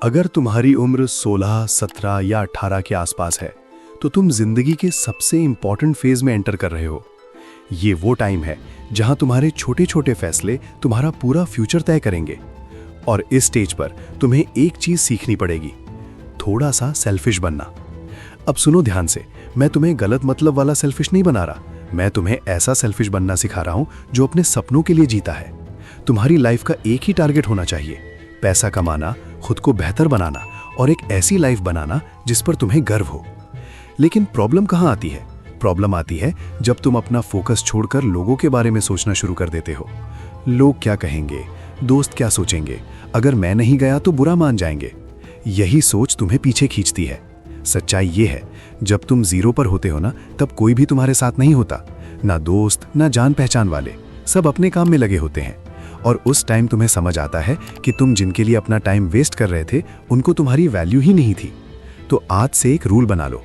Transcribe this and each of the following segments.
अगर तुम्हारी उम्र 16, 17 या 18 के आसपास है तो तुम जिंदगी के सबसे इंपॉर्टेंट फेज में एंटर कर रहे हो। ये वो टाइम है जहां तुम्हारे छोटे छोटे फैसले तुम्हारा पूरा फ्यूचर तय करेंगे। और इस स्टेज पर तुम्हें एक चीज सीखनी पड़ेगी, थोड़ा सा सेल्फिश बनना। अब सुनो ध्यान से, मैं तुम्हें गलत मतलब वाला सेल्फिश नहीं बना रहा, मैं तुम्हें ऐसा सेल्फिश बनना सिखा रहा हूं जो अपने सपनों के लिए जीता है। तुम्हारी लाइफ का एक ही टारगेट होना चाहिए, पैसा कमाना, खुद को बेहतर बनाना और एक ऐसी लाइफ बनाना जिस पर तुम्हें गर्व हो। लेकिन प्रॉब्लम कहाँ आती है? प्रॉब्लम आती है जब तुम अपना फोकस छोड़कर लोगों के बारे में सोचना शुरू कर देते हो। लोग क्या कहेंगे, दोस्त क्या सोचेंगे, अगर मैं नहीं गया तो बुरा मान जाएंगे। यही सोच तुम्हें पीछे खींचती है। सच्चाई ये है, जब तुम जीरो पर होते हो ना, तब कोई भी तुम्हारे साथ नहीं होता, ना दोस्त ना जान पहचान वाले, सब अपने काम में लगे होते हैं। और उस टाइम तुम्हें समझ आता है कि तुम जिनके लिए अपना टाइम वेस्ट कर रहे थे उनको तुम्हारी वैल्यू ही नहीं थी। तो आज से एक रूल बना लो,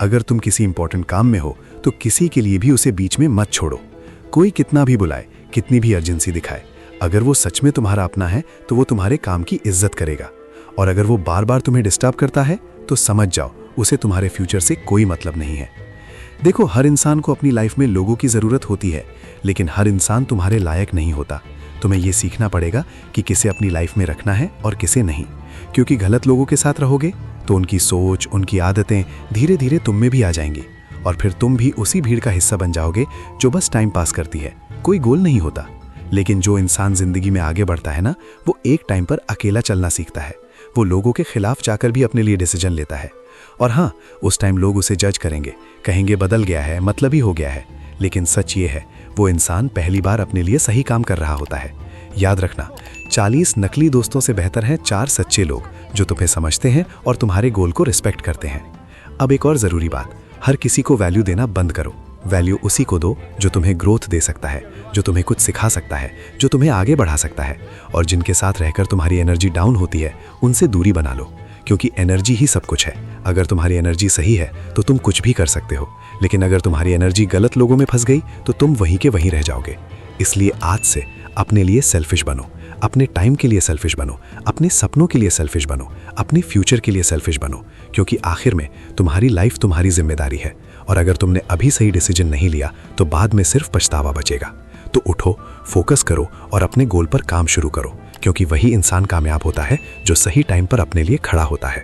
अगर तुम किसी इंपॉर्टेंट काम में हो तो किसी के लिए भी उसे बीच में मत छोड़ो। कोई कितना भी बुलाए, कितनी भी अर्जेंसी दिखाए, अगर वो सच में तुम्हारा अपना है तो वो तुम्हारे काम की इज्जत करेगा। और अगर वो बार बार तुम्हें डिस्टर्ब करता है तो समझ जाओ उसे तुम्हारे फ्यूचर से कोई मतलब नहीं है। देखो, हर इंसान को अपनी लाइफ में लोगों की ज़रूरत होती है, लेकिन हर इंसान तुम्हारे लायक नहीं होता। तुम्हें यह सीखना पड़ेगा कि किसे अपनी लाइफ में रखना है और किसे नहीं, क्योंकि गलत लोगों के साथ रहोगे तो उनकी सोच, उनकी आदतें धीरे धीरे तुम में भी आ जाएंगी और फिर तुम भी उसी भीड़ का हिस्सा बन जाओगे जो बस टाइम पास करती है, कोई गोल नहीं होता। लेकिन जो इंसान जिंदगी में आगे बढ़ता है ना, वो एक टाइम पर अकेला चलना सीखता है। वो लोगों के खिलाफ जाकर भी अपने लिए डिसीजन लेता है। और हाँ, उस टाइम लोग उसे जज करेंगे, कहेंगे बदल गया है, मतलबी हो गया है। लेकिन सच ये है, वो इंसान पहली बार अपने लिए सही काम कर रहा होता है। याद रखना, 40 नकली दोस्तों से बेहतर हैं 4 सच्चे लोग जो तुम्हें समझते हैं और तुम्हारे गोल को रिस्पेक्ट करते हैं। अब एक और ज़रूरी बात, हर किसी को वैल्यू देना बंद करो। वैल्यू उसी को दो जो तुम्हें ग्रोथ दे सकता है, जो तुम्हें कुछ सिखा सकता है, जो तुम्हें आगे बढ़ा सकता है। और जिनके साथ रहकर तुम्हारी एनर्जी डाउन होती है, उनसे दूरी बना लो, क्योंकि एनर्जी ही सब कुछ है। अगर तुम्हारी एनर्जी सही है तो तुम कुछ भी कर सकते हो, लेकिन अगर तुम्हारी एनर्जी गलत लोगों में फंस गई तो तुम वहीं के वहीं रह जाओगे। इसलिए आज से अपने लिए सेल्फिश बनो, अपने टाइम के लिए सेल्फिश बनो, अपने सपनों के लिए सेल्फिश बनो, अपने फ्यूचर के लिए सेल्फिश बनो, क्योंकि आखिर में तुम्हारी लाइफ तुम्हारी जिम्मेदारी है। और अगर तुमने अभी सही डिसीजन नहीं लिया तो बाद में सिर्फ पछतावा बचेगा। तो उठो, फोकस करो और अपने गोल पर काम शुरू करो, क्योंकि वही इंसान कामयाब होता है जो सही टाइम पर अपने लिए खड़ा होता है।